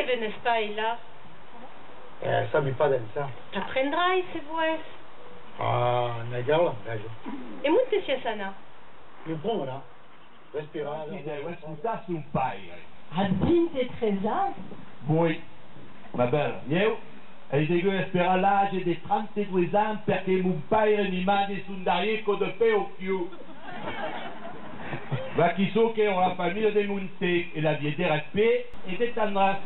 e venes pas là? Ça mi pas d'ensa. T'apprendrai, se vues. Ah, nagar la gajo. E monte sia sana? Mi bon là. Respirar. Ça son pai. A 23 ans? Oui. Ma belle, eu, ai devo esperar l'âge de 32 ans perché mon père mi manda un darico de paix au più. Ma chi so che ho la famiglia de Monte e la vie de respect e de tendresse.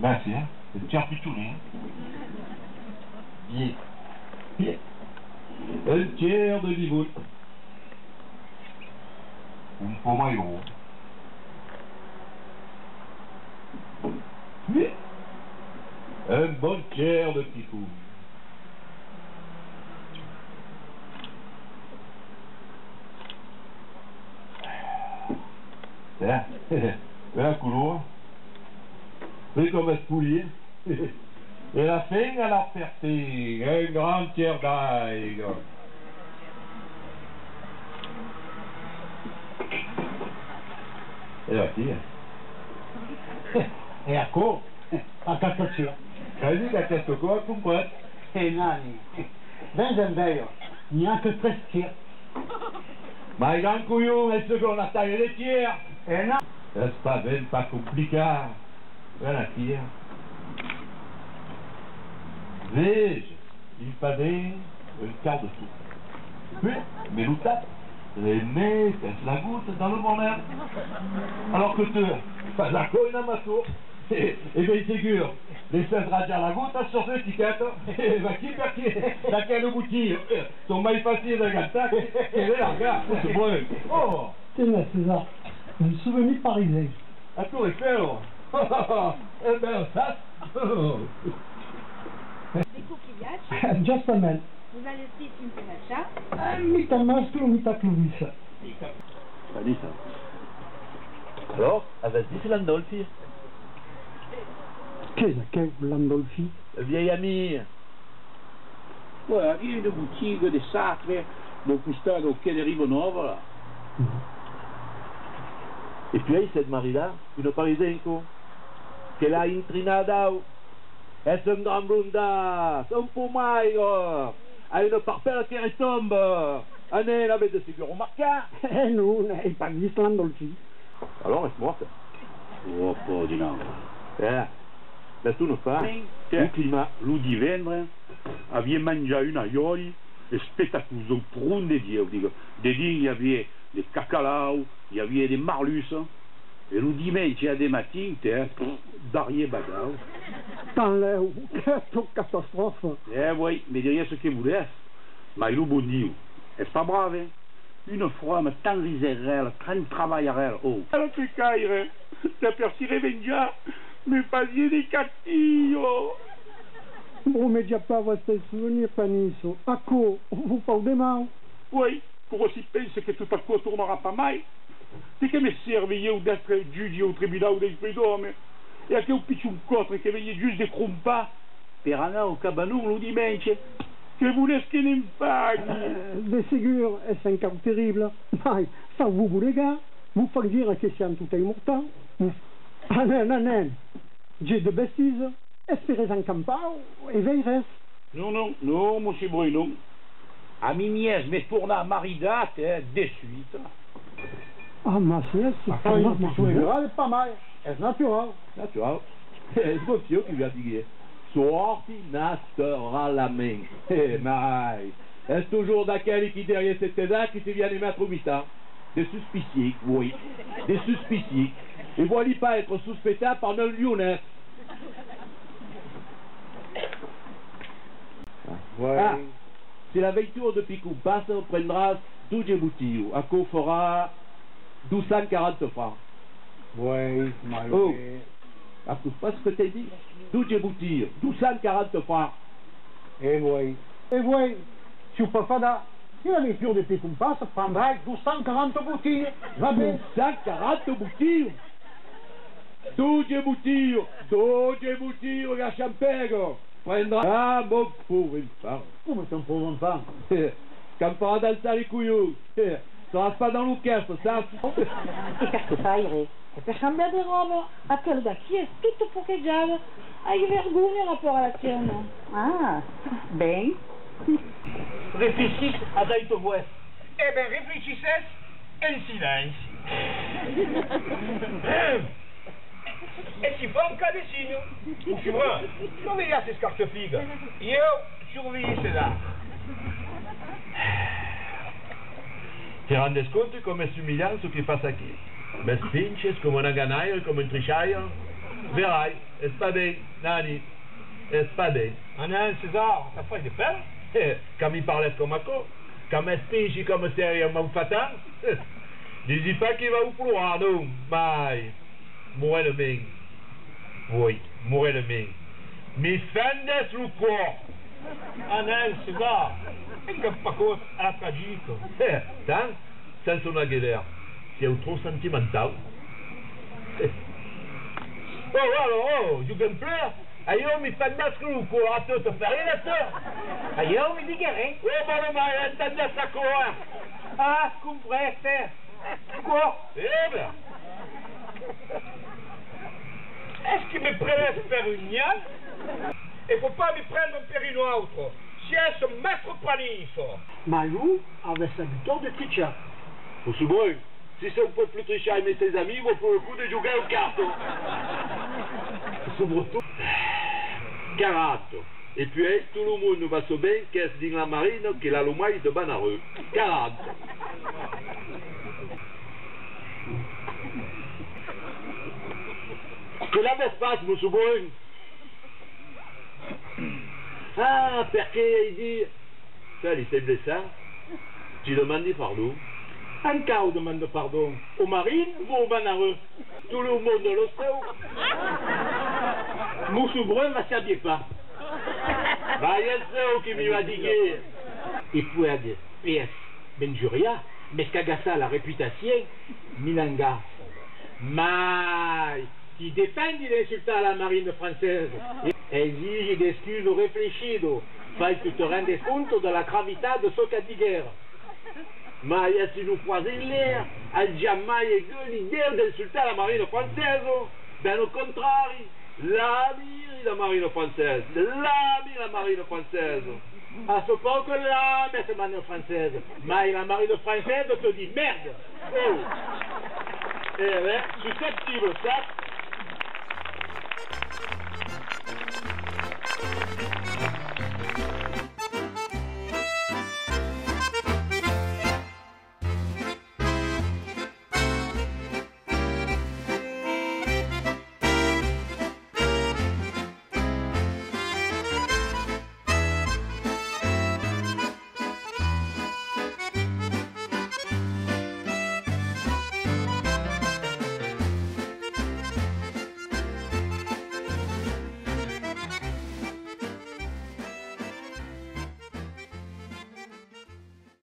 Merci, hein. C'est cher plus tout, hein. Bien. Bien. Un tiers de niveau. Un po' maillot. Bien. Un bon tiers de pifou. Tiens, fais un couloir. Fais comme un poulier. Et la fin à la ferté, un grand tiers d'ail. E la tia. E a cor? A caccacia. Credi che questo qua comprat? E nani. Ben veio. Neanche 3 tiers. Ma il grand couillon è secondo la taille des tiers. E na. C'est pas compliqué. Voilà la tia. Vege, il fallait un quart de tour. Puis, mais l'outate, les nez, la goutte dans le bon air. Alors que tu fais la cogne à ma tour, et bien sûr, les 16 radias la goutte sur l'étiquette, et va qui perché, laquelle boutique, sont mal faciles à gâter, et là, regarde, c'est bon. Oh, Tiens, César. Un souvenir parisien. à Tour Eiffel. Eh ben, ça. Des coquillages. Just a man. Vous allez aussi une pelacha. Mita mastro, mita Clovis. Allez, ça. Alors, avec Landolfi, Qu'est-ce que Landolfi? le vieil ami. Ouais, il y a une boutique de sacre, mon cousin au quai de Rive-Nova, là. Et puis, cette Marie-là, une Parisienne, qu'elle a intrinado. Elle est un grand blonda, un peu maigre, a une parpelle qui retombe. Un nez avec des figures remarquées. Eh non, è pas visto Landolfi. Alors, elle est morte. Oh, po' di no. Mais tu ne fais Il climat, lo divendre, abbiamo mangiato una ioli e spettaculoso, un prun de Dio, dico. De Dio, il y avait des cacalao, il y avait des marlus, et le dimanche à des matins, d'arrière badao. Dans le... Quelle catastrophe. Eh oui, mais derrière ce que vous laisse, mais le bon Dieu, est pas brave, hein? Une femme tant riserelle, tant travaillerelle, oh. Alors tu caillerais, t'apercirais vendia, mais pas des cattillos. Bon, mais già pas vostro souvenir, Panisso. A co, vous parlez mal. Oui, pour aussi penser que tout à coup tournera pas mal. C'est que me serville d'être jugé au tribunal del prud'homme. E anche un picciuncotto che veglie giusto de crumpa per andare au cabanon lo dimanche. Che volesse che ne paghi. De ségur, est-ce un cas terrible? Mais, ça vous les gars, vous faites dire que c'est tout immortal. Ah non, j'ai de bêtises. Espérez en campau et veilleres. Non, monsieur Bruno. A mi nièce me tourna a maridate de suite. Ah, ma c'est pas mal. C'est naturel. Natural. C'est monsieur qui lui a dit. Sorti nastera la main. Eh, mais, est-ce toujours d'aquel qui derrière cette thèse qui se vient de mettre au mitard? Des suspiciés, oui. Des suspiciés. Et voilà pas être suspecté par un lyonnais. Ouais. Ah, si la voiture de Picou passe, on prendra 12 boutilles. À quoi fera 1240 francs. Ouais, Oh, à tout pas ce que t'as dit? 12 boutilles, 1240 francs. Eh oui. Et oui, si vous ne faites pas, si la voiture de Picumpa se prendra 240 bouteilles. Va bien. 240 boutilles? 12 boutilles, la champagne. Prendra. Ah, mon pauvre enfant. Comment c'est un pauvre enfant? Quand on danser les couillons. Ça reste pas dans l'orchestre, ça. E qu'est-ce que fa, Iré? E per cambiare di roba, a quello da chi è tutto pocheggiato, hai vergogna la popolazione. Ah, bem. Réfléchis à ta voix. Eh bien, réfléchissez en silence. E si fa un cadecino. Uscirà. Non vediate queste scarpe fighe. Io surveillisse là. Ti rendi conto come è umiliante ce che passa qui? Mi spinges come una ganaia, come un trisciaio? Verrai, è spadè, Nani, è spadè. Ah non, César, t'as pas de peine? Quand mi parles comme co, quand mi spingi come se un fatal, dis pas qu'il va au ploir, non, mai. Mourir le ming. Oui, mourir le ming. Mi fendes le corps. Ah non, César, e che fa cosa alla tragico. Tant, senza una guerra, sei un trop sentimental. Oh, je peux pleurer. Io mi fendes le corps, a tutto farina, te. Io mi dichiarei. Oh, ma non mai entendu ça quoi? Ah, compresse. Quoi? Eh bien. Est-ce qu'il me prélève per un gnal? E faut pas mi prendre per un autre. Si è un maître paniso. Ma lui avait sa victoire de tricheur. Monsieur Brun, si c'est un peu plus tricher avec ses amis, il vaut pour le coup de jouer au carton. Surtout, 40. Et puis, tout le monde va se bien qu'est-ce dans la marine qu'il a le maille de Banareux. 40. Que l'espace, monsieur Brun? Ah, perché il dit... Ça, il s'est blessé. Tu demandes pardon. Encore demande pardon. Aux marines ou aux banareux? Tout le monde le sait. Monsieur Brun ne savait pas. Bah, il y a ça qui m'a dit. Et puis, PS, Benjuria, mais qu'agassa la réputation, Minanga. Mais, qui défend l'insultant à la marine française, exige des excuses réfléchies, fai que tu te rendes compte de la gravité de ce qu'a dit guerre. Mais si nous croisons l'air, elle jamais eu l'idée d'insulter la marine française. Ben au contraire, l'ami la marine française, l'ami la marine française. À ce point que l'ami la marine française, mais la marine française te dit merde. Oh. Et là, susceptible ça.